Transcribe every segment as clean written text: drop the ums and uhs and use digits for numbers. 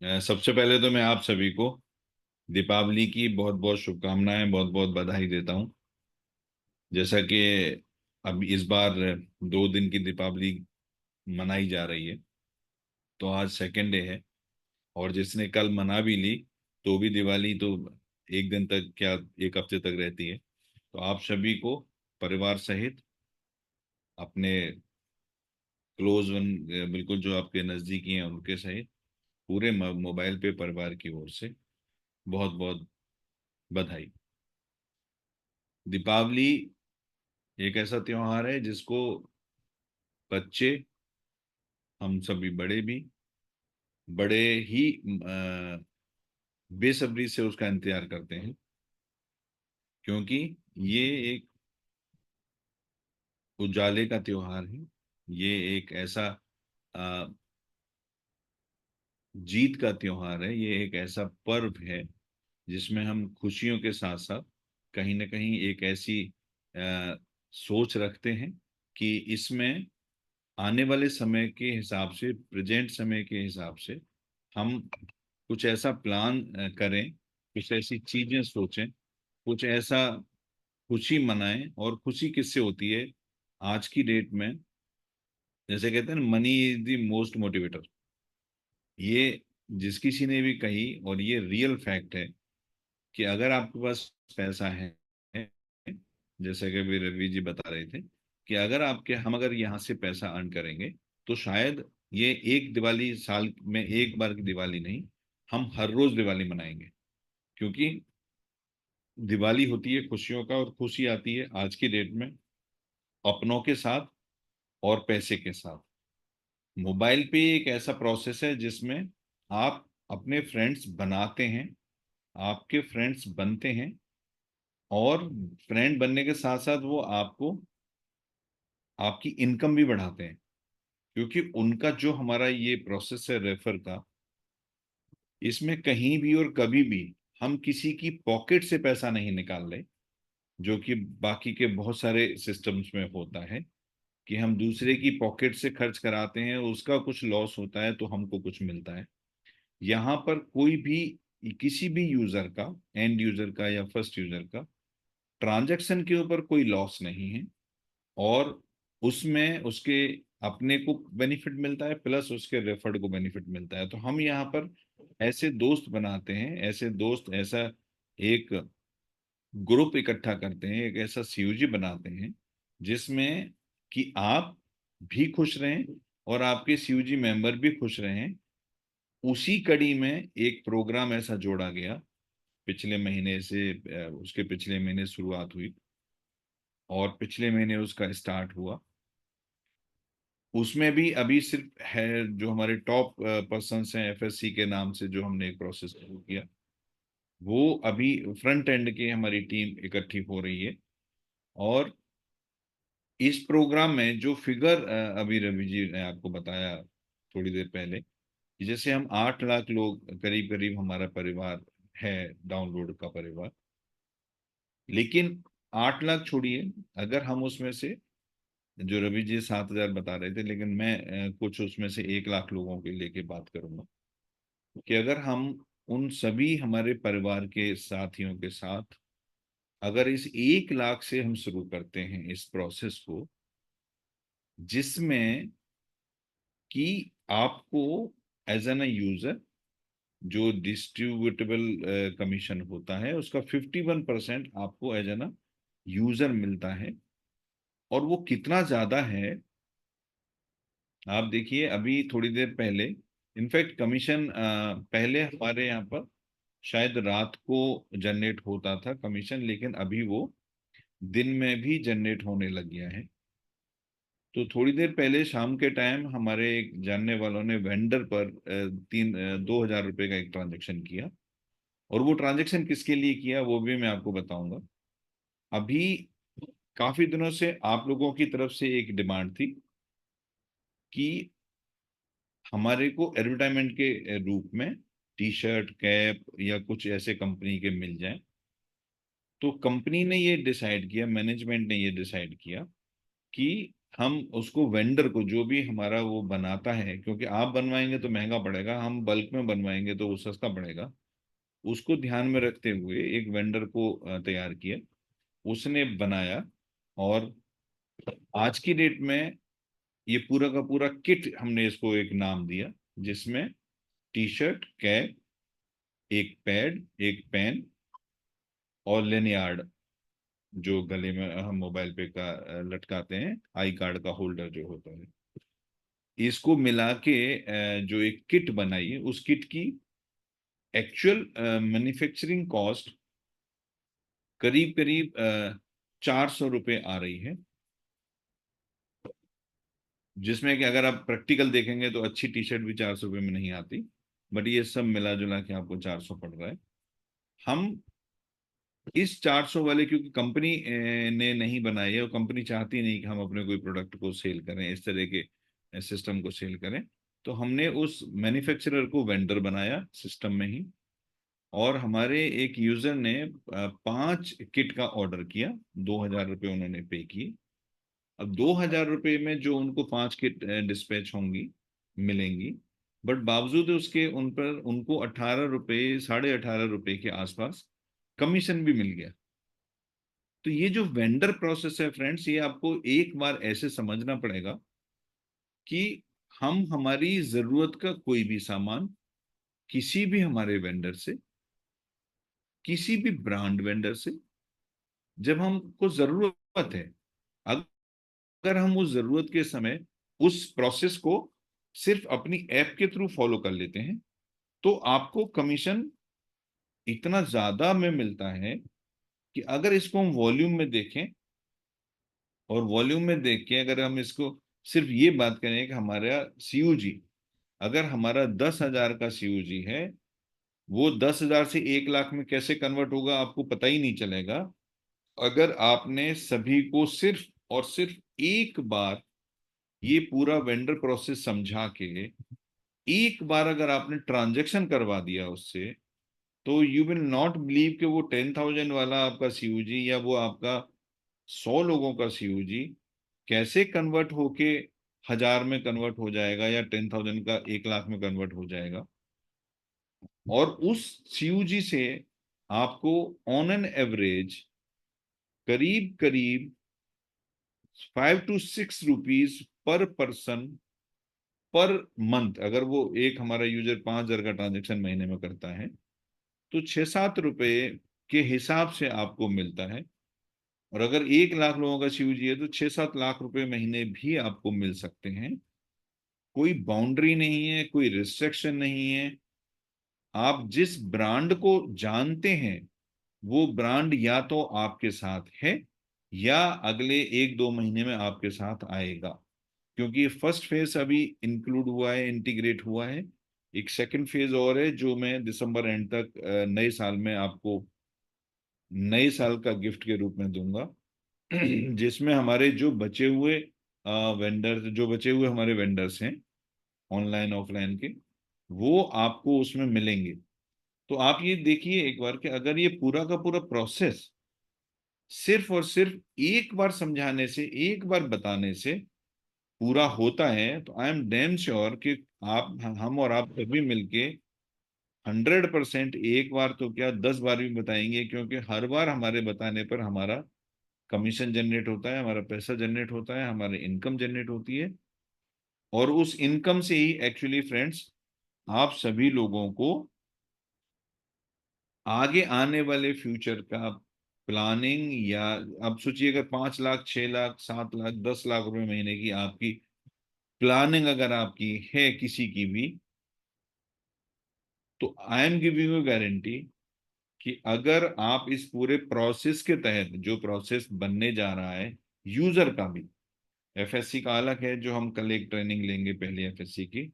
सबसे पहले तो मैं आप सभी को दीपावली की बहुत बहुत शुभकामनाएं, बहुत बहुत बधाई देता हूं। जैसा कि अब इस बार 2 दिन की दीपावली मनाई जा रही है, तो आज सेकेंड डे है। और जिसने कल मना भी ली तो भी दिवाली तो एक दिन तक क्या, एक हफ्ते तक रहती है। तो आप सभी को परिवार सहित अपने क्लोज वन, बिल्कुल जो आपके नज़दीकी हैं उनके सहित पूरे मोबाइल पे परिवार की ओर से बहुत बहुत बधाई। दीपावली एक ऐसा त्योहार है जिसको बच्चे, हम सभी बड़े भी बड़े ही बेसब्री से उसका इंतजार करते हैं, क्योंकि ये एक उजाले का त्योहार है। ये एक ऐसा अ, जीत का त्योहार है। ये एक ऐसा पर्व है जिसमें हम खुशियों के साथ साथ कहीं ना कहीं एक ऐसी सोच रखते हैं कि इसमें आने वाले समय के हिसाब से, प्रेजेंट समय के हिसाब से हम कुछ ऐसा प्लान करें, कुछ ऐसी चीजें सोचें, कुछ ऐसा खुशी मनाएं। और खुशी किससे होती है आज की डेट में? जैसे कहते हैं, money is the most motivator. ये जिस किसी ने भी कही, और ये रियल फैक्ट है कि अगर आपके पास पैसा है, जैसे कि अभी रवि जी बता रहे थे कि हम अगर यहाँ से पैसा अर्न करेंगे तो शायद ये एक दिवाली, साल में एक बार की दिवाली नहीं, हम हर रोज दिवाली मनाएंगे। क्योंकि दिवाली होती है खुशियों का, और खुशी आती है आज की डेट में अपनों के साथ और पैसे के साथ। मोबाइल पे एक ऐसा प्रोसेस है जिसमें आप अपने फ्रेंड्स बनाते हैं, आपके फ्रेंड्स बनते हैं, और फ्रेंड बनने के साथ साथ वो आपको आपकी इनकम भी बढ़ाते हैं। क्योंकि उनका जो हमारा ये प्रोसेस है रेफर का, इसमें कहीं भी और कभी भी हम किसी की पॉकेट से पैसा नहीं निकाल रहे, जो कि बाकी के बहुत सारे सिस्टम्स में होता है कि हम दूसरे की पॉकेट से खर्च कराते हैं, उसका कुछ लॉस होता है तो हमको कुछ मिलता है। यहाँ पर कोई भी, किसी भी यूजर का, एंड यूजर का या फर्स्ट यूजर का, ट्रांजैक्शन के ऊपर कोई लॉस नहीं है। और उसमें उसके अपने को बेनिफिट मिलता है, प्लस उसके रेफर्ड को बेनिफिट मिलता है। तो हम यहाँ पर ऐसे दोस्त बनाते हैं, ऐसे दोस्त, ऐसा एक ग्रुप इकट्ठा करते हैं, एक ऐसा सीयूजी बनाते हैं जिसमें कि आप भी खुश रहें और आपके सीयूजी मेंबर भी खुश रहें। उसी कड़ी में एक प्रोग्राम ऐसा जोड़ा गया पिछले महीने से, उसके पिछले महीने शुरुआत हुई और पिछले महीने उसका स्टार्ट हुआ। उसमें भी अभी सिर्फ है जो हमारे टॉप पर्सन्स हैं एफएससी के नाम से, जो हमने एक प्रोसेस शुरू किया, वो अभी फ्रंट एंड की हमारी टीम इकट्ठी हो रही है। और इस प्रोग्राम में जो फिगर अभी रवि जी ने आपको बताया थोड़ी देर पहले, कि जैसे हम 8 लाख लोग करीब करीब हमारा परिवार है, डाउनलोड का परिवार। लेकिन 8 लाख छोड़िए, अगर हम उसमें से, जो रवि जी 7,000 बता रहे थे, लेकिन मैं कुछ उसमें से 1 लाख लोगों के लेके बात करूंगा, कि अगर हम उन सभी हमारे परिवार के साथियों के साथ अगर इस 1 लाख से हम शुरू करते हैं इस प्रोसेस को, जिसमें कि आपको एज एन यूजर जो डिस्ट्रीब्यूटेबल कमीशन होता है उसका 51% आपको एज एन यूजर मिलता है। और वो कितना ज्यादा है, आप देखिए। अभी थोड़ी देर पहले, इनफैक्ट कमीशन पहले हमारे यहाँ पर शायद रात को जनरेट होता था कमीशन, लेकिन अभी वो दिन में भी जनरेट होने लग गया है। तो थोड़ी देर पहले शाम के टाइम हमारे एक जानने वालों ने वेंडर पर 2,000 रुपये का एक ट्रांजेक्शन किया। और वो ट्रांजेक्शन किसके लिए किया वो भी मैं आपको बताऊंगा। अभी काफी दिनों से आप लोगों की तरफ से एक डिमांड थी कि हमारे को एडवर्टाइजमेंट के रूप में टी शर्ट, कैप या कुछ ऐसे कंपनी के मिल जाएं। तो कंपनी ने ये डिसाइड किया, मैनेजमेंट ने ये डिसाइड किया कि हम उसको वेंडर को, जो भी हमारा वो बनाता है, क्योंकि आप बनवाएंगे तो महंगा पड़ेगा, हम बल्क में बनवाएंगे तो वो सस्ता पड़ेगा, उसको ध्यान में रखते हुए एक वेंडर को तैयार किया, उसने बनाया। और आज की डेट में ये पूरा का पूरा किट, हमने इसको एक नाम दिया, जिसमें टी शर्ट, कैप, एक पैड, एक पेन और लेनियार्ड, जो गले में हम मोबाइल पे का लटकाते हैं, आई कार्ड का होल्डर जो होता है, इसको मिला के जो एक किट बनाई है, उस किट की एक्चुअल मैन्युफैक्चरिंग कॉस्ट करीब करीब 400 रुपये आ रही है। जिसमें कि अगर आप प्रैक्टिकल देखेंगे तो अच्छी टी शर्ट भी 400 रुपये में नहीं आती, बट ये सब मिला जुला के आपको 400 पड़ रहा है। हम इस 400 वाले, क्योंकि कंपनी ने नहीं बनाई है और कंपनी चाहती नहीं कि हम अपने कोई प्रोडक्ट को सेल करें, इस तरह के सिस्टम को सेल करें, तो हमने उस मैन्युफैक्चरर को वेंडर बनाया सिस्टम में ही। और हमारे एक यूजर ने 5 किट का ऑर्डर किया, 2,000 रुपये उन्होंने पे किए। अब 2,000 रुपये में जो उनको 5 किट डिस्पैच होंगी, मिलेंगी, बट बावजूद उसके उन पर उनको 18 रुपये, 18.5 रुपये के आसपास कमीशन भी मिल गया। तो ये जो वेंडर प्रोसेस है फ्रेंड्स, ये आपको एक बार ऐसे समझना पड़ेगा कि हम हमारी जरूरत का कोई भी सामान किसी भी हमारे वेंडर से, किसी भी ब्रांड वेंडर से, जब हमको जरूरत है, अगर हम उस जरूरत के समय उस प्रोसेस को सिर्फ अपनी ऐप के थ्रू फॉलो कर लेते हैं, तो आपको कमीशन इतना ज्यादा में मिलता है कि अगर इसको हम वॉल्यूम में देखें, और वॉल्यूम में देख के अगर हम इसको सिर्फ ये बात करें कि हमारा सीयूजी, अगर हमारा 10,000 का सीयूजी है, वो 10,000 से 1 लाख में कैसे कन्वर्ट होगा आपको पता ही नहीं चलेगा, अगर आपने सभी को सिर्फ और सिर्फ एक बार ये पूरा वेंडर प्रोसेस समझा के, एक बार अगर आपने ट्रांजैक्शन करवा दिया उससे, तो यू विल नॉट बिलीव कि वो 10,000 वाला आपका सीयूजी या वो आपका 100 लोगों का सीयूजी कैसे कन्वर्ट होके 1,000 में कन्वर्ट हो जाएगा, या 10,000 का 1 लाख में कन्वर्ट हो जाएगा। और उस सीयूजी से आपको ऑन एन एवरेज करीब करीब 5 to 6 rupees per person per month, अगर वो एक हमारा यूजर 5,000 का ट्रांजेक्शन महीने में करता है, तो 6-7 रुपए के हिसाब से आपको मिलता है। और अगर 1 लाख लोगों का सीयूजी है तो 6-7 लाख रुपए महीने भी आपको मिल सकते हैं। कोई बाउंड्री नहीं है, कोई रिस्ट्रिक्शन नहीं है। आप जिस ब्रांड को जानते हैं, वो ब्रांड या तो आपके साथ है, या अगले 1-2 महीने में आपके साथ आएगा, क्योंकि फर्स्ट फेज अभी इंक्लूड हुआ है, इंटीग्रेट हुआ है। एक सेकंड फेज और है, जो मैं दिसंबर एंड तक नए साल में आपको नए साल का गिफ्ट के रूप में दूंगा। जिसमें हमारे जो बचे हुए वेंडर, जो बचे हुए हमारे वेंडर्स हैं ऑनलाइन ऑफलाइन के, वो आपको उसमें मिलेंगे। तो आप ये देखिए एक बार कि अगर ये पूरा का पूरा प्रोसेस सिर्फ और सिर्फ एक बार समझाने से, एक बार बताने से पूरा होता है, तो आई एम डैम श्योर कि आप, हम और आप सभी मिलके 100% एक बार तो क्या 10 बार भी बताएंगे, क्योंकि हर बार हमारे बताने पर हमारा कमीशन जनरेट होता है, हमारा पैसा जनरेट होता है, हमारी इनकम जनरेट होती है। और उस इनकम से ही एक्चुअली फ्रेंड्स, आप सभी लोगों को आगे आने वाले फ्यूचर का प्लानिंग, या अब सोचिए अगर 5 लाख, 6 लाख, 7 लाख, 10 लाख रुपए महीने की आपकी प्लानिंग अगर आपकी है किसी की भी, तो आई एम गिविंग यू गारंटी कि अगर आप इस पूरे प्रोसेस के तहत, जो प्रोसेस बनने जा रहा है यूजर का भी, एफएससी का अलग है, जो हम कल एक ट्रेनिंग लेंगे पहले एफएससी की,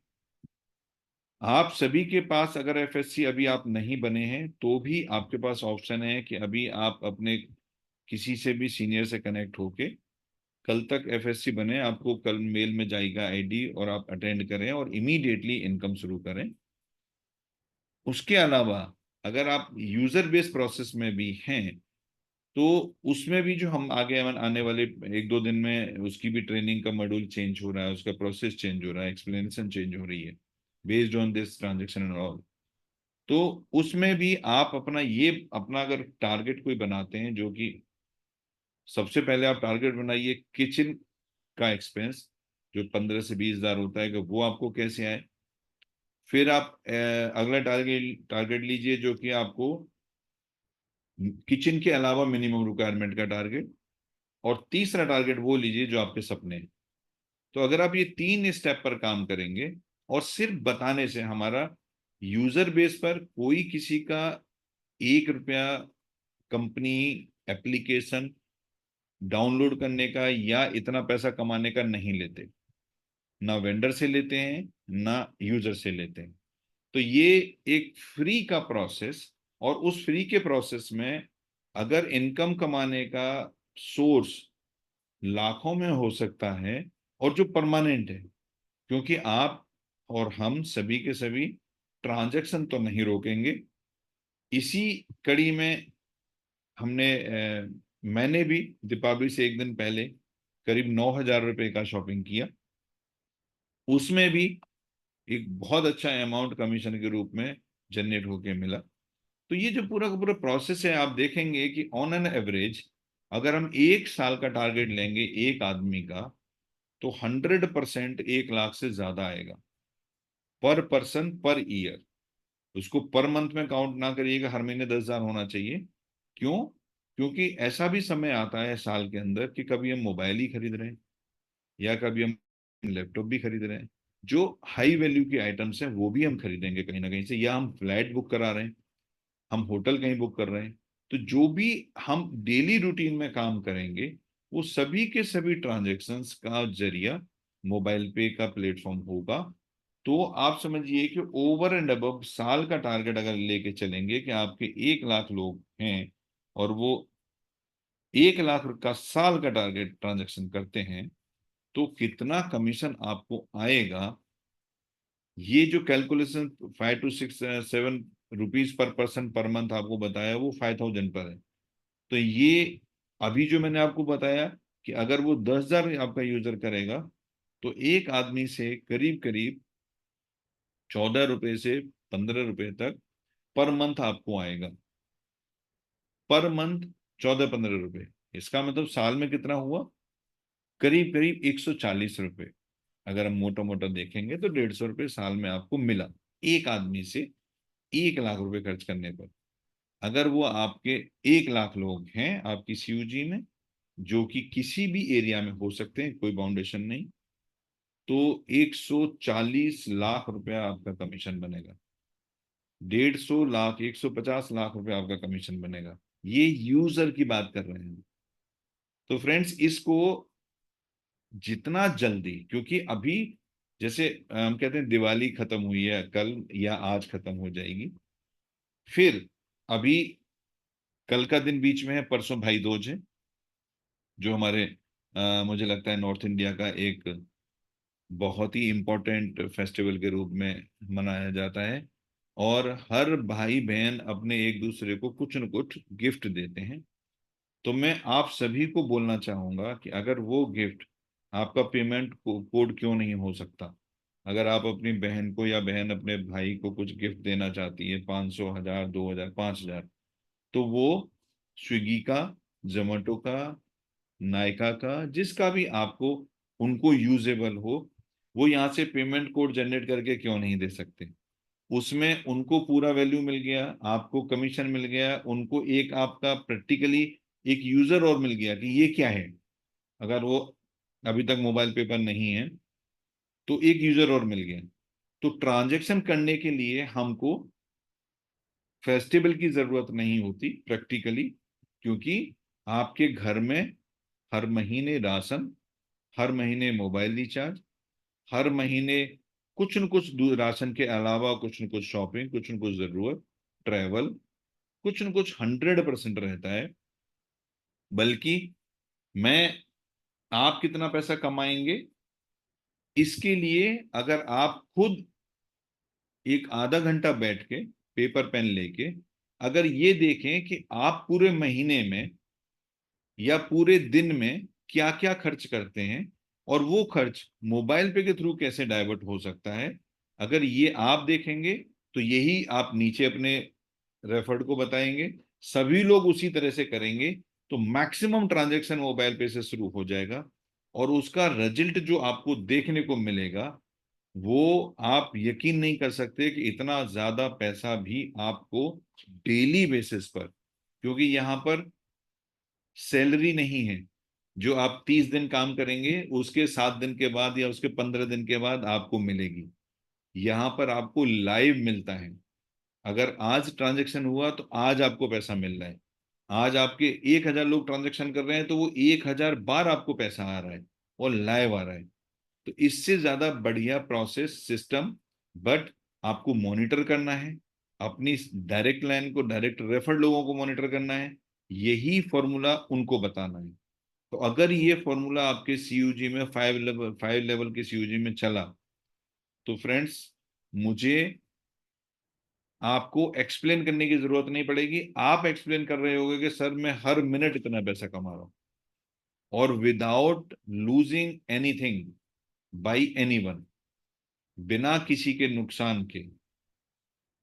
आप सभी के पास अगर एफएससी अभी आप नहीं बने हैं, तो भी आपके पास ऑप्शन है कि अभी आप अपने किसी से भी सीनियर से कनेक्ट होके कल तक एफएससी बने। आपको कल मेल में जाएगा आईडी, और आप अटेंड करें और इमीडिएटली इनकम शुरू करें। उसके अलावा अगर आप यूजर बेस्ड प्रोसेस में भी हैं, तो उसमें भी जो हम आगे आने वाले 1-2 दिन में उसकी भी ट्रेनिंग का मॉड्यूल चेंज हो रहा है, उसका प्रोसेस चेंज हो रहा है, एक्सप्लेनेशन चेंज हो रही है based on this transaction and all. तो उसमें भी आप अपना अगर टारगेट कोई बनाते हैं, जो कि सबसे पहले आप टारगेट बनाइए किचन का एक्सपेंस, जो 15 से 20 हजार होता है, कि वो आपको कैसे आए। फिर आप अगला टारगेट टारगेट लीजिए जो कि आपको किचन के अलावा मिनिमम रिक्वायरमेंट का टारगेट। और तीसरा टारगेट वो लीजिए जो आपके सपने हैं। तो अगर आप ये 3 स्टेप पर काम करेंगे, और सिर्फ बताने से हमारा यूजर बेस पर कोई किसी का 1 रुपया कंपनी एप्लीकेशन डाउनलोड करने का या इतना पैसा कमाने का नहीं लेते, ना वेंडर से लेते हैं ना यूजर से लेते हैं। तो ये एक फ्री का प्रोसेस, और उस फ्री के प्रोसेस में अगर इनकम कमाने का सोर्स लाखों में हो सकता है, और जो परमानेंट है, क्योंकि आप और हम सभी के सभी ट्रांजैक्शन तो नहीं रोकेंगे। इसी कड़ी में मैंने भी दीपावली से 1 दिन पहले करीब 9,000 रुपए का शॉपिंग किया। उसमें भी एक बहुत अच्छा अमाउंट कमीशन के रूप में जनरेट होके मिला। तो ये जो पूरा का पूरा प्रोसेस है, आप देखेंगे कि ऑन एन एवरेज अगर हम 1 साल का टारगेट लेंगे एक आदमी का, तो 100% 1 लाख से ज्यादा आएगा पर पर्सन पर ईयर। उसको पर मंथ में काउंट ना करिएगा, हर महीने 10,000 होना चाहिए। क्यों? क्योंकि ऐसा भी समय आता है साल के अंदर कि कभी हम मोबाइल ही खरीद रहे हैं, या कभी हम लैपटॉप भी खरीद रहे हैं। जो हाई वैल्यू की आइटम्स हैं वो भी हम खरीदेंगे कहीं ना कहीं से, या हम फ्लैट बुक करा रहे हैं, हम होटल कहीं बुक कर रहे हैं। तो जो भी हम डेली रूटीन में काम करेंगे, वो सभी के सभी ट्रांजैक्शंस का जरिया मोबाइल पे का प्लेटफॉर्म होगा। तो आप समझिए कि ओवर एंड अबव साल का टारगेट अगर लेके चलेंगे कि आपके 1 लाख लोग हैं, और वो 1 लाख का साल का टारगेट ट्रांजैक्शन करते हैं, तो कितना कमीशन आपको आएगा। ये जो calculation 5 to 6 7 rupees per person per month आपको बताया, वो 5,000 पर है। तो ये अभी जो मैंने आपको बताया कि अगर वो 10,000 आपका यूजर करेगा, तो एक आदमी से करीब करीब 14 रुपए से 15 रुपए तक पर मंथ आपको आएगा। पर मंथ 14-15 रुपए, इसका मतलब साल में कितना हुआ? करीब करीब 140 रुपए। अगर हम मोटा मोटा देखेंगे तो 150 रुपये साल में आपको मिला एक आदमी से 1 लाख रुपए खर्च करने पर। अगर वो आपके 1 लाख लोग हैं आपकी सीयूजी में, जो कि किसी भी एरिया में हो सकते हैं, कोई बाउंडेशन नहीं, तो 140 लाख रुपया आपका कमीशन बनेगा। 150 लाख 150 लाख रुपया आपका कमीशन बनेगा। ये यूजर की बात कर रहे हैं। तो फ्रेंड्स, इसको जितना जल्दी, क्योंकि अभी जैसे हम कहते हैं दिवाली खत्म हुई है, कल या आज खत्म हो जाएगी। फिर अभी कल का दिन बीच में है, परसों भाई दूज है, जो हमारे मुझे लगता है नॉर्थ इंडिया का एक बहुत ही इम्पोर्टेंट फेस्टिवल के रूप में मनाया जाता है। और हर भाई बहन अपने एक दूसरे को कुछ न कुछ गिफ्ट देते हैं। तो मैं आप सभी को बोलना चाहूंगा कि अगर वो गिफ्ट आपका पेमेंट कोड क्यों नहीं हो सकता। अगर आप अपनी बहन को या बहन अपने भाई को कुछ गिफ्ट देना चाहती है, 500, 1,000, 2,000, 5,000, तो वो स्विगी का, जोमेटो का, नायका का, जिसका भी आपको उनको यूजेबल हो, वो यहाँ से पेमेंट कोड जनरेट करके क्यों नहीं दे सकते। उसमें उनको पूरा वैल्यू मिल गया, आपको कमीशन मिल गया, उनको एक आपका प्रैक्टिकली एक यूजर और मिल गया कि ये क्या है। अगर वो अभी तक मोबाइल पेपर नहीं है, तो एक यूजर और मिल गया। तो ट्रांजैक्शन करने के लिए हमको फेस्टिवल की जरूरत नहीं होती प्रैक्टिकली, क्योंकि आपके घर में हर महीने राशन, हर महीने मोबाइल रिचार्ज, हर महीने कुछ न कुछ राशन के अलावा कुछ न कुछ शॉपिंग, कुछ न कुछ जरूरत, ट्रैवल, कुछ न कुछ 100% रहता है। बल्कि मैं आप कितना पैसा कमाएंगे, इसके लिए अगर आप खुद एक आधा घंटा बैठ के पेपर पेन लेके अगर ये देखें कि आप पूरे महीने में या पूरे दिन में क्या क्या खर्च करते हैं, और वो खर्च मोबाइल पे के थ्रू कैसे डाइवर्ट हो सकता है। अगर ये आप देखेंगे तो यही आप नीचे अपने रेफर्ड को बताएंगे, सभी लोग उसी तरह से करेंगे, तो मैक्सिमम ट्रांजैक्शन मोबाइल पे से शुरू हो जाएगा। और उसका रिजल्ट जो आपको देखने को मिलेगा, वो आप यकीन नहीं कर सकते कि इतना ज्यादा पैसा भी आपको डेली बेसिस पर, क्योंकि यहाँ पर सैलरी नहीं है जो आप 30 दिन काम करेंगे उसके 7 दिन के बाद या उसके 15 दिन के बाद आपको मिलेगी। यहाँ पर आपको लाइव मिलता है। अगर आज ट्रांजैक्शन हुआ तो आज आपको पैसा मिल रहा है। आज आपके 1,000 लोग ट्रांजैक्शन कर रहे हैं तो वो 1,000 बार आपको पैसा आ रहा है और लाइव आ रहा है। तो इससे ज्यादा बढ़िया प्रोसेस सिस्टम, बट आपको मॉनिटर करना है, अपनी डायरेक्ट लाइन को, डायरेक्ट रेफर्ड लोगों को मॉनिटर करना है, यही फॉर्मूला उनको बताना है। तो अगर ये फॉर्मूला आपके सीयूजी में 5 लेवल के सीयूजी में चला, तो फ्रेंड्स मुझे आपको एक्सप्लेन करने की जरूरत नहीं पड़ेगी। आप एक्सप्लेन कर रहे होगे कि सर मैं हर मिनट इतना पैसा कमा रहा हूं, और without losing anything by anyone, बिना किसी के नुकसान के।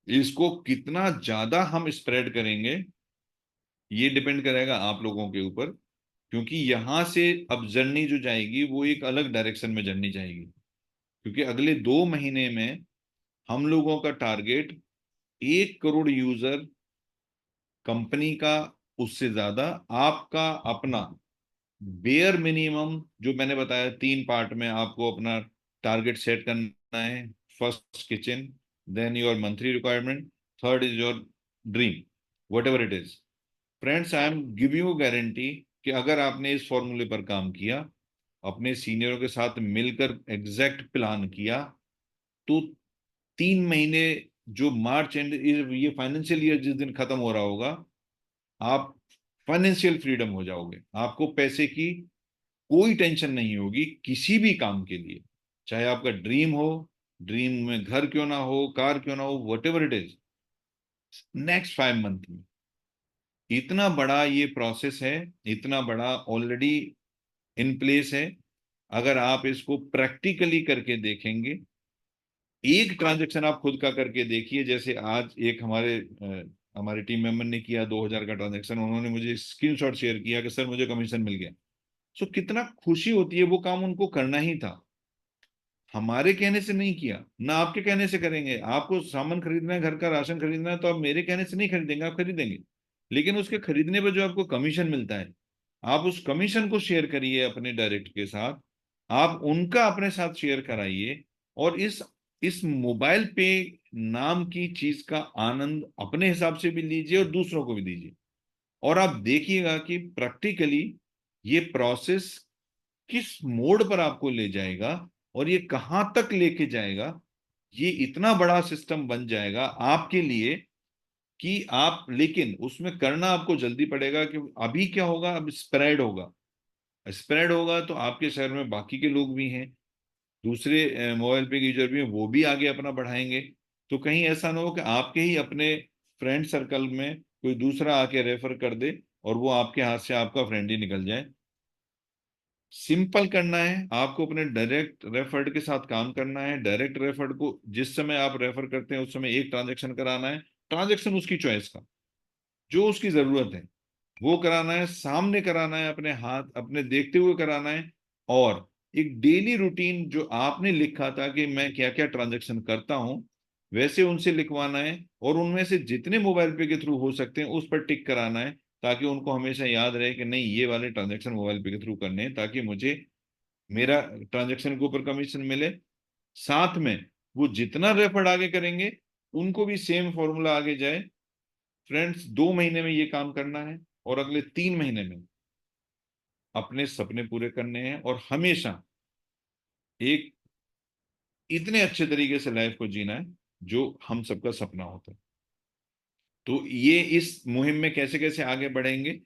इसको कितना ज्यादा हम स्प्रेड करेंगे ये डिपेंड करेगा आप लोगों के ऊपर, क्योंकि यहां से अब जर्नी जो जाएगी वो एक अलग डायरेक्शन में जर्नी जाएगी। क्योंकि अगले 2 महीने में हम लोगों का टारगेट 1 करोड़ यूजर कंपनी का, उससे ज्यादा आपका अपना बेयर मिनिमम, जो मैंने बताया 3 पार्ट में आपको अपना टारगेट सेट करना है। First kitchen, then your monthly requirement, third is your dream, whatever it is. Friends I am giving you guarantee कि अगर आपने इस फॉर्मूले पर काम किया, अपने सीनियरों के साथ मिलकर एग्जैक्ट प्लान किया, तो 3 महीने, जो मार्च एंड ये फाइनेंशियल ईयर जिस दिन खत्म हो रहा होगा, आप फाइनेंशियल फ्रीडम हो जाओगे। आपको पैसे की कोई टेंशन नहीं होगी किसी भी काम के लिए, चाहे आपका ड्रीम हो, ड्रीम में घर क्यों ना हो, कार क्यों ना हो, what ever it is, next 5 month में। इतना बड़ा ये प्रोसेस है, इतना बड़ा ऑलरेडी इन प्लेस है। अगर आप इसको प्रैक्टिकली करके देखेंगे, एक ट्रांजेक्शन आप खुद का करके देखिए, जैसे आज एक हमारे टीम मेंबर ने किया 2,000 का ट्रांजेक्शन, उन्होंने मुझे स्क्रीनशॉट शेयर किया कि सर मुझे कमीशन मिल गया। सो कितना खुशी होती है, वो काम उनको करना ही था, हमारे कहने से नहीं किया, ना आपके कहने से करेंगे। आपको सामान खरीदना है, घर का राशन खरीदना है, तो आप मेरे कहने से नहीं खरीदेंगे, आप खरीदेंगे। लेकिन उसके खरीदने पर जो आपको कमीशन मिलता है, आप उस कमीशन को शेयर करिए अपने डायरेक्ट के साथ, आप उनका अपने साथ शेयर कराइए, और इस मोबाइल पे नाम की चीज का आनंद अपने हिसाब से भी लीजिए और दूसरों को भी दीजिए। और आप देखिएगा कि प्रैक्टिकली ये प्रोसेस किस मोड पर आपको ले जाएगा और ये कहां तक लेके जाएगा। ये इतना बड़ा सिस्टम बन जाएगा आपके लिए कि आप, लेकिन उसमें करना आपको जल्दी पड़ेगा। कि अभी क्या होगा, अब स्प्रेड होगा, स्प्रेड होगा तो आपके शहर में बाकी के लोग भी हैं, दूसरे मोबाइल पे यूजर भी हैं, वो भी आगे अपना बढ़ाएंगे। तो कहीं ऐसा ना हो कि आपके ही अपने फ्रेंड सर्कल में कोई दूसरा आके रेफर कर दे और वो आपके हाथ से आपका फ्रेंड ही निकल जाए। सिंपल करना है आपको, अपने डायरेक्ट रेफर्ड के साथ काम करना है। डायरेक्ट रेफर्ड को जिस समय आप रेफर करते हैं उस समय एक ट्रांजेक्शन कराना है, ट्रांजेक्शन उसकी चॉइस का, जो उसकी जरूरत है वो कराना है, सामने कराना है, अपने हाथ अपने देखते हुए कराना है। और एक डेली रूटीन जो आपने लिखा था कि मैं क्या क्या ट्रांजेक्शन करता हूं, वैसे उनसे लिखवाना है, और उनमें से जितने मोबाइल पे के थ्रू हो सकते हैं उस पर टिक कराना है, ताकि उनको हमेशा याद रहे कि नहीं ये वाले ट्रांजेक्शन मोबाइल पे के थ्रू करने हैं, ताकि मुझे मेरा ट्रांजेक्शन के ऊपर कमीशन मिले। साथ में वो जितना रेफर आगे करेंगे उनको भी सेम फॉर्मूला आगे जाए। फ्रेंड्स 2 महीने में ये काम करना है, और अगले 3 महीने में अपने सपने पूरे करने हैं, और हमेशा एक इतने अच्छे तरीके से लाइफ को जीना है जो हम सबका सपना होता है। तो ये इस मुहिम में कैसे कैसे आगे बढ़ेंगे,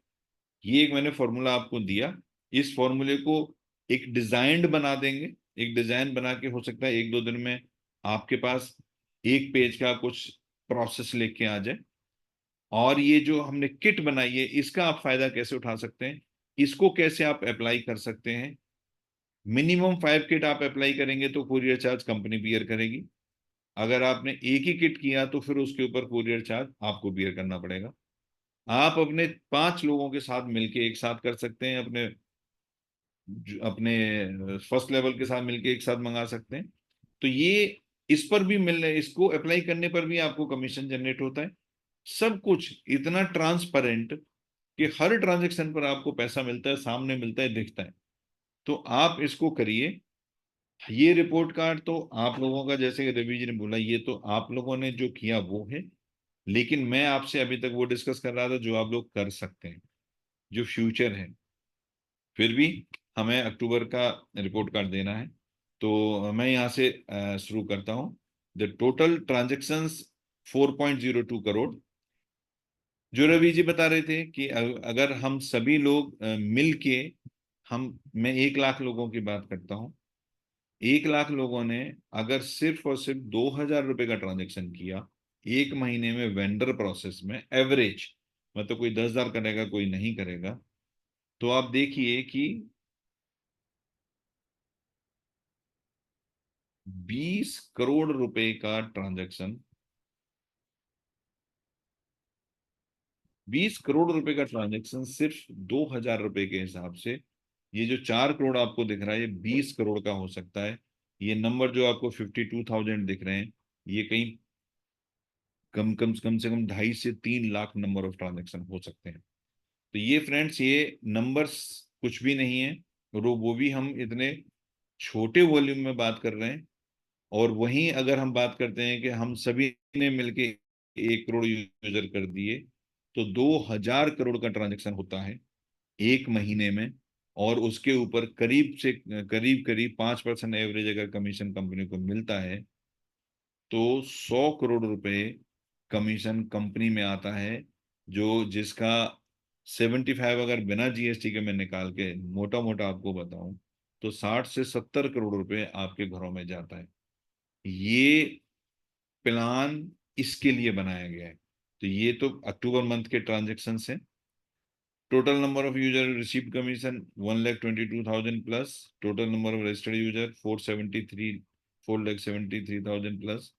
ये एक मैंने फॉर्मूला आपको दिया। इस फॉर्मूले को एक डिजाइंड बना देंगे, एक डिजाइन बना के हो सकता है 1-2 दिन में आपके पास एक पेज का कुछ प्रोसेस लेके आ जाए। और ये जो हमने किट बनाई है इसका आप फायदा कैसे उठा सकते हैं, इसको कैसे आप अप्लाई कर सकते हैं? मिनिमम 5 किट आप अप्लाई करेंगे तो कुरियर चार्ज कंपनी बियर करेगी। अगर आपने एक ही किट किया तो फिर उसके ऊपर कुरियर चार्ज आपको बियर करना पड़ेगा। आप अपने 5 लोगों के साथ मिलके एक साथ कर सकते हैं, अपने अपने फर्स्ट लेवल के साथ मिलके एक साथ मंगा सकते हैं। तो ये इस पर भी मिलने, इसको अप्लाई करने पर भी आपको कमीशन जनरेट होता है। सब कुछ इतना ट्रांसपेरेंट कि हर ट्रांजेक्शन पर आपको पैसा मिलता है, सामने मिलता है, दिखता है। तो आप इसको करिए। ये रिपोर्ट कार्ड तो आप लोगों का, जैसे रवि जी ने बोला, ये तो आप लोगों ने जो किया वो है। लेकिन मैं आपसे अभी तक वो डिस्कस कर रहा था जो आप लोग कर सकते हैं, जो फ्यूचर है। फिर भी हमें अक्टूबर का रिपोर्ट कार्ड देना है। तो मैं यहाँ से शुरू करता हूँ। The total transactions 4.02 crore. जो रवि जी बता रहे थे कि अगर हम सभी लोग मिल के, मैं 1 लाख लोगों की बात करता हूँ। 1 लाख लोगों ने अगर सिर्फ और सिर्फ 2,000 रुपए का ट्रांजेक्शन किया एक महीने में, वेंडर प्रोसेस में एवरेज, मतलब कोई 10,000 करेगा कोई नहीं करेगा, तो आप देखिए कि 20 करोड़ रुपए का ट्रांजैक्शन, 20 करोड़ रुपए का ट्रांजैक्शन सिर्फ 2,000 रुपए के हिसाब से, ये जो 4 करोड़ आपको दिख रहा है ये 20 करोड़ का हो सकता है। ये नंबर जो आपको 52,000 दिख रहे हैं, ये कहीं कम से कम 2.5 से 3 लाख नंबर ऑफ ट्रांजेक्शन हो सकते हैं। तो ये फ्रेंड्स, ये नंबर्स कुछ भी नहीं है। और वो भी हम इतने छोटे वॉल्यूम में बात कर रहे हैं। और वहीं अगर हम बात करते हैं कि हम सभी ने मिलके 1 करोड़ यूजर कर दिए, तो 2,000 करोड़ का ट्रांजेक्शन होता है एक महीने में। और उसके ऊपर करीब से करीब करीब 5% एवरेज अगर कमीशन कंपनी को मिलता है, तो 100 करोड़ रुपए कमीशन कंपनी में आता है। जो जिसका 75 अगर बिना जीएसटी के मैं निकाल के मोटा मोटा आपको बताऊं, तो 60 से 70 करोड़ रुपए आपके घरों में जाता है। ये प्लान इसके लिए बनाया गया है। तो ये तो अक्टूबर मंथ के ट्रांजेक्शन है। Total number of user received commission 1,22,000 plus. Total number of registered user 473,000 plus.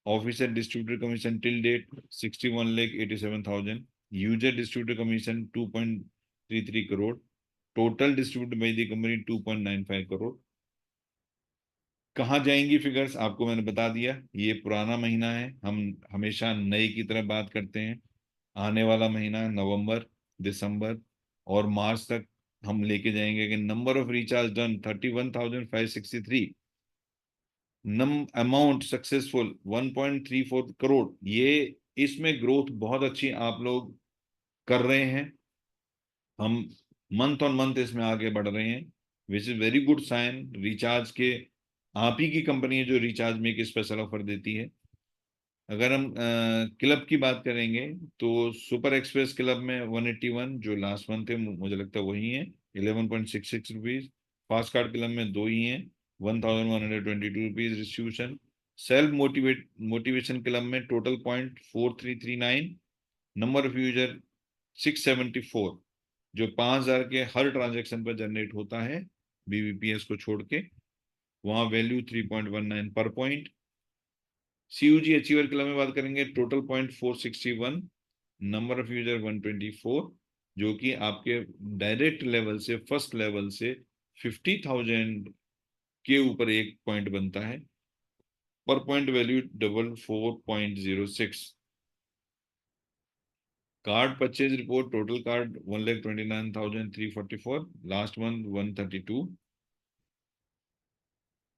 Officer distributor commission till date 61,87,000। User distributor commission 2.33 crore. Total distributed by the company 2.95 crore. कहाँ जाएंगी फिगर्स आपको मैंने बता दिया। ये पुराना महीना है, हम हमेशा नए की तरह बात करते हैं। आने वाला महीना नवंबर, दिसंबर और मार्च तक हम लेके जाएंगे कि number of recharge done 31,563। Num amount successful 1.34 crore. ये इसमें ग्रोथ बहुत अच्छी आप लोग कर रहे हैं। हम मंथ ऑन मंथ इसमें आगे बढ़ रहे हैं, which is very good sign. Recharge के आप ही की कंपनी है जो रिचार्ज में एक स्पेशल ऑफर देती है। अगर हम क्लब की बात करेंगे, तो सुपर एक्सप्रेस क्लब में 181 जो लास्ट मंथ है, मुझे लगता है वही है, 11.66 रुपीज। फास्ट कार्ड क्लब में दो ही हैं, 1,122 rupees distribution. Self motivation club में total point 4,339। Number of user 674, जो 5,000 के हर ट्रांजेक्शन पर जनरेट होता है बीबीपीएस को छोड़ के। वहां वैल्यू 3.19 पर पॉइंट। सीयूजी अचीवर क्लब में बात करेंगे, total point 461। Number of user 124, जो कि आपके डायरेक्ट लेवल से, फर्स्ट लेवल से 50,000 के ऊपर एक पॉइंट बनता है। पर point value 4.06। Card purchase report, total card 1,29,344, last month 132।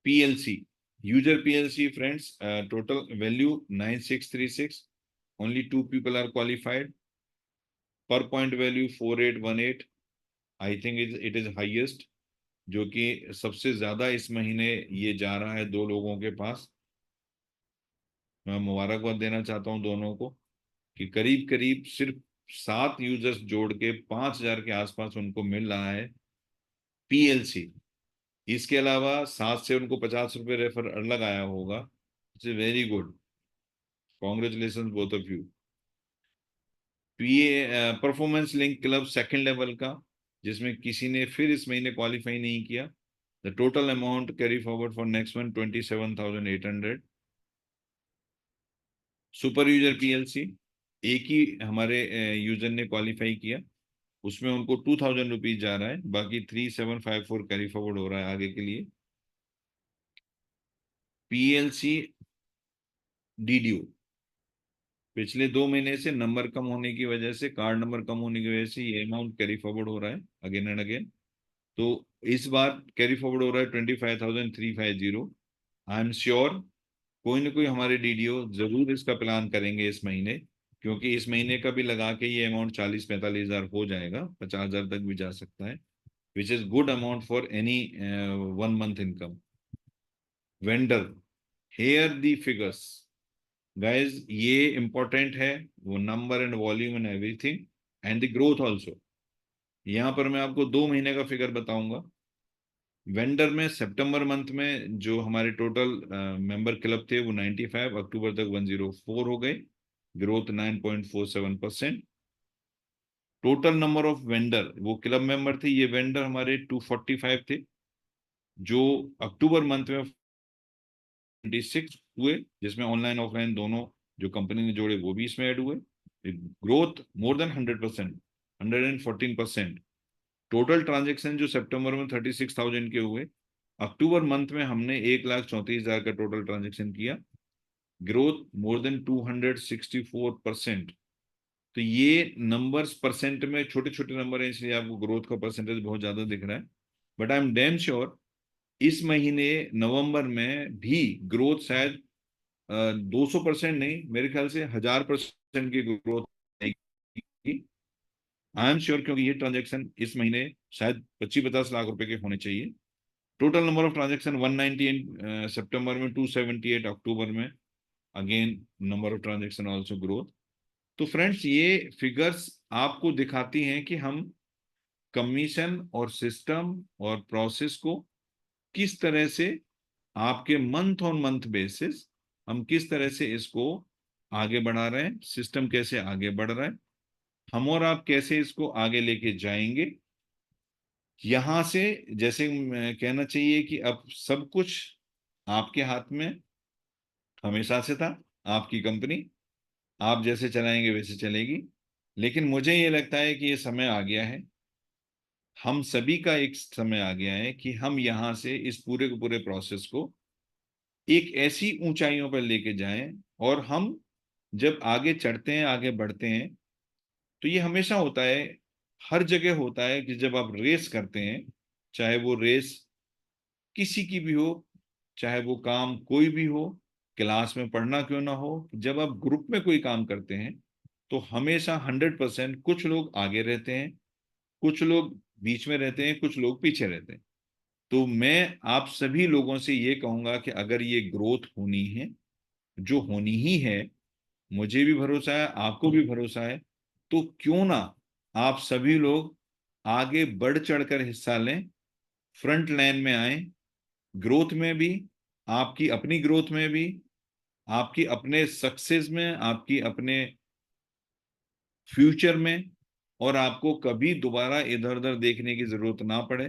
PLC, user PLC friends, total value 9,636। Only 2 people are qualified। पर point value 4,818। I think it is highest, जो कि सबसे ज्यादा इस महीने ये जा रहा है 2 लोगों के पास। मैं मुबारकबाद देना चाहता हूं दोनों को कि करीब करीब सिर्फ 7 यूजर्स जोड़ के 5,000 के आसपास उनको मिल रहा है पीएलसी। इसके अलावा 7 से उनको 50 रुपये रेफर अलग आया होगा। It's very good, congratulation both of you. PA performance link club second level का जिसमें किसी ने फिर इस महीने क्वालिफाई नहीं किया। The total amount carry forward for next month 27,800। Super user PLC, एक ही हमारे यूजर ने क्वालिफाई किया, उसमें उनको 2,000 रुपीज जा रहा है, बाकी 3754 कैरी फॉरवर्ड हो रहा है आगे के लिए। पीएलसी डीडीओ, पिछले 2 महीने से नंबर कम होने की वजह से, कार्ड नंबर कम होने की वजह से ये अमाउंट कैरी फॉरवर्ड हो रहा है अगेन एंड अगेन। तो इस बार कैरी फॉरवर्ड हो रहा है 25,350। आई एम श्योर कोई ना कोई हमारे डीडीओ जरूर इसका प्लान करेंगे इस महीने, क्योंकि इस महीने का भी लगा के ये अमाउंट 40-45 हजार हो जाएगा, 50 हजार तक भी जा सकता है, which is good amount for any 1 month income. Vendor, here the figures guys, ये इंपॉर्टेंट है, वो number and volume and everything and the growth also. यहाँ पर मैं आपको 2 महीने का फिगर बताऊंगा। वेंडर में सितंबर मंथ में जो हमारे टोटल मेंबर क्लब थे वो 95, अक्टूबर तक 104 हो गए, growth 9.47%। Total number of vendor, वो क्लब मेंबर थे, ये वेंडर हमारे 245 थे, जो अक्टूबर मंथ में 26 हुए, जिसमें ऑनलाइन ऑफलाइन दोनों जो कंपनी ने जोड़े वो भी इसमें ऐड हुए। Growth more than 100%, 114%। Total transaction जो सितंबर में 36,000 के हुए, अक्टूबर मंथ में हमने 1,34,000 का टोटल ट्रांजेक्शन किया, ग्रोथ मोर देन 264%। तो ये नंबर्स परसेंट में छोटे छोटे नंबर है, इसलिए आपको ग्रोथ का परसेंटेज बहुत ज्यादा दिख रहा है, but I am damn sure इस महीने नवंबर में भी ग्रोथ शायद 200% नहीं, मेरे ख्याल से 1,000% की ग्रोथ आएगी। आई एम श्योर, क्योंकि ये ट्रांजेक्शन इस महीने शायद 25-50 लाख रुपए के होने चाहिए। टोटल नंबर ऑफ ट्रांजेक्शन 198 सितंबर में, 278 अक्टूबर में, again number of transaction also growth. तो फ्रेंड्स, ये फिगर्स आपको दिखाती हैं कि हम कमीशन और सिस्टम और प्रोसेस को किस तरह से, आपके मंथ ऑन मंथ बेसिस हम किस तरह से इसको आगे बढ़ा रहे हैं, सिस्टम कैसे आगे बढ़ रहा है, हम और आप कैसे इसको आगे लेके जाएंगे। यहां से जैसे कहना चाहिए कि अब सब कुछ आपके हाथ में हमेशा से था, आपकी कंपनी, आप जैसे चलाएंगे वैसे चलेगी। लेकिन मुझे ये लगता है कि ये समय आ गया है, हम सभी का एक समय आ गया है कि हम यहाँ से इस पूरे के पूरे प्रोसेस को एक ऐसी ऊंचाइयों पर लेके जाएं। और हम जब आगे चढ़ते हैं, आगे बढ़ते हैं, तो ये हमेशा होता है, हर जगह होता है कि जब आप रेस करते हैं, चाहे वो रेस किसी की भी हो, चाहे वो काम कोई भी हो, क्लास में पढ़ना क्यों ना हो, जब आप ग्रुप में कोई काम करते हैं तो हमेशा 100% कुछ लोग आगे रहते हैं, कुछ लोग बीच में रहते हैं, कुछ लोग पीछे रहते हैं। तो मैं आप सभी लोगों से ये कहूंगा कि अगर ये ग्रोथ होनी है, जो होनी ही है, मुझे भी भरोसा है, आपको भी भरोसा है, तो क्यों ना आप सभी लोग आगे बढ़ चढ़कर हिस्सा लें, फ्रंट लाइन में आए, ग्रोथ में भी, आपकी अपनी ग्रोथ में भी, आपकी अपने सक्सेस में, आपकी अपने फ्यूचर में, और आपको कभी दोबारा इधर उधर देखने की जरूरत ना पड़े।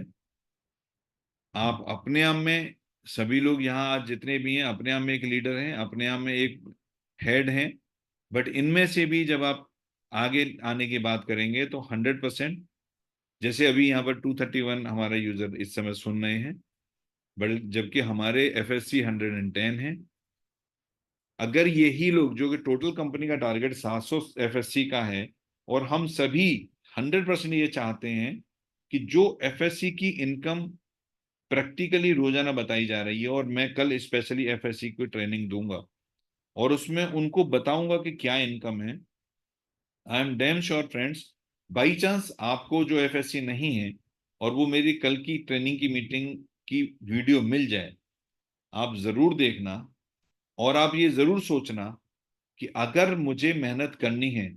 आप अपने आप में, सभी लोग यहाँ आज जितने भी हैं अपने आप में एक लीडर हैं, अपने आप में एक हेड हैं, बट इनमें से भी जब आप आगे आने की बात करेंगे तो 100%, जैसे अभी यहाँ पर 231 हमारा यूजर इस समय सुन रहे हैं, बट जबकि हमारे एफएससी 110 है। अगर यही लोग, जो कि टोटल कंपनी का टारगेट 700 एफएससी का है, और हम सभी 100% ये चाहते हैं कि जो एफएससी की इनकम प्रैक्टिकली रोजाना बताई जा रही है, और मैं कल स्पेशली एफएससी की ट्रेनिंग दूंगा और उसमें उनको बताऊंगा कि क्या इनकम है। I am damn sure friends, by chance आपको जो एफएससी नहीं है और वो मेरी कल की ट्रेनिंग की मीटिंग की वीडियो मिल जाए, आप जरूर देखना, और आप ये जरूर सोचना कि अगर मुझे मेहनत करनी है,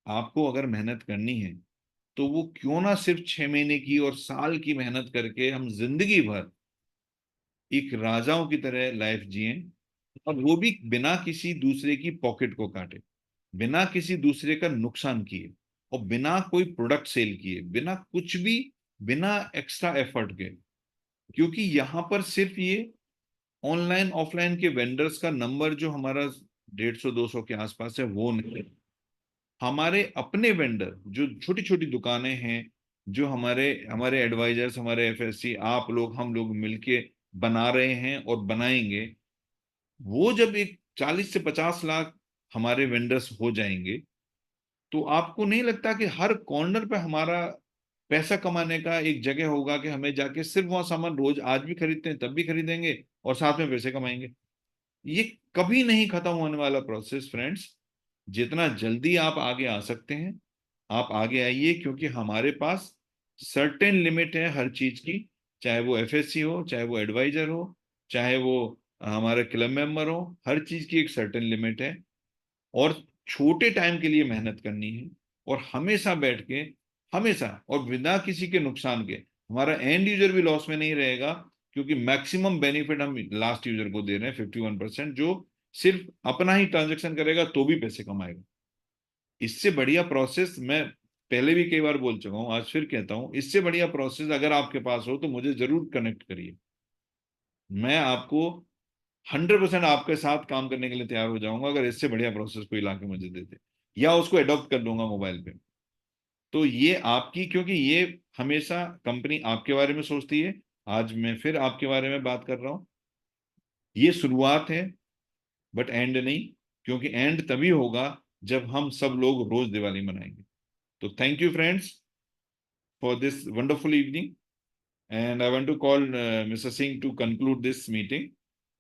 आपको अगर मेहनत करनी है, तो वो क्यों ना सिर्फ 6 महीने की और साल की मेहनत करके हम जिंदगी भर एक राजाओं की तरह लाइफ जिए, और वो भी बिना किसी दूसरे की पॉकेट को काटे, बिना किसी दूसरे का नुकसान किए। और बिना कोई प्रोडक्ट सेल किए, बिना कुछ भी, बिना एक्स्ट्रा एफर्ट के। क्योंकि यहाँ पर सिर्फ ये ऑनलाइन ऑफलाइन के वेंडर्स का नंबर जो हमारा 150-200 के आसपास है वो नहीं, हमारे अपने वेंडर जो छोटी छोटी दुकानें हैं, जो हमारे हमारे एडवाइजर्स, हमारे एफएससी, आप लोग, हम लोग मिलके बना रहे हैं और बनाएंगे, वो जब एक 40 से 50 लाख हमारे वेंडर्स हो जाएंगे, तो आपको नहीं लगता कि हर कॉर्नर पे हमारा पैसा कमाने का एक जगह होगा कि हमें जाके सिर्फ वहां सामान रोज आज भी खरीदते हैं तब भी खरीदेंगे और साथ में पैसे कमाएंगे। ये कभी नहीं खत्म होने वाला प्रोसेस फ्रेंड्स। जितना जल्दी आप आगे आ सकते हैं आप आगे आइए, क्योंकि हमारे पास सर्टेन लिमिट है हर चीज की, चाहे वो एफएससी हो, चाहे वो एडवाइजर हो, चाहे वो हमारे क्लब मेंबर हो, हर चीज की एक सर्टेन लिमिट है। और छोटे टाइम के लिए मेहनत करनी है, और हमेशा बैठ के, हमेशा, और बिना किसी के नुकसान के, हमारा एंड यूजर भी लॉस में नहीं रहेगा, क्योंकि मैक्सिमम बेनिफिट हम लास्ट यूजर को दे रहे हैं, 51%, जो सिर्फ अपना ही ट्रांजेक्शन करेगा तो भी पैसे कमाएगा। इससे बढ़िया प्रोसेस मैं पहले भी कई बार बोल चुका हूं, आज फिर कहता हूं, इससे बढ़िया प्रोसेस अगर आपके पास हो तो मुझे जरूर कनेक्ट करिए। मैं आपको 100% आपके साथ काम करने के लिए तैयार हो जाऊंगा, अगर इससे बढ़िया प्रोसेस कोई ला के मुझे देते, या उसको अडॉप्ट कर लूंगा मोबाइल पे। तो ये आपकी, क्योंकि ये हमेशा कंपनी आपके बारे में सोचती है, आज मैं फिर आपके बारे में बात कर रहा हूं। ये शुरुआत है, बट एंड नहीं, क्योंकि एंड तभी होगा जब हम सब लोग रोज दिवाली मनाएंगे। तो thank you friends for this wonderful evening, and I want to call Mr. Singh to conclude this meeting,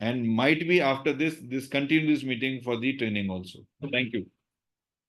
and might be after this continue this meeting for the training also. Thank you.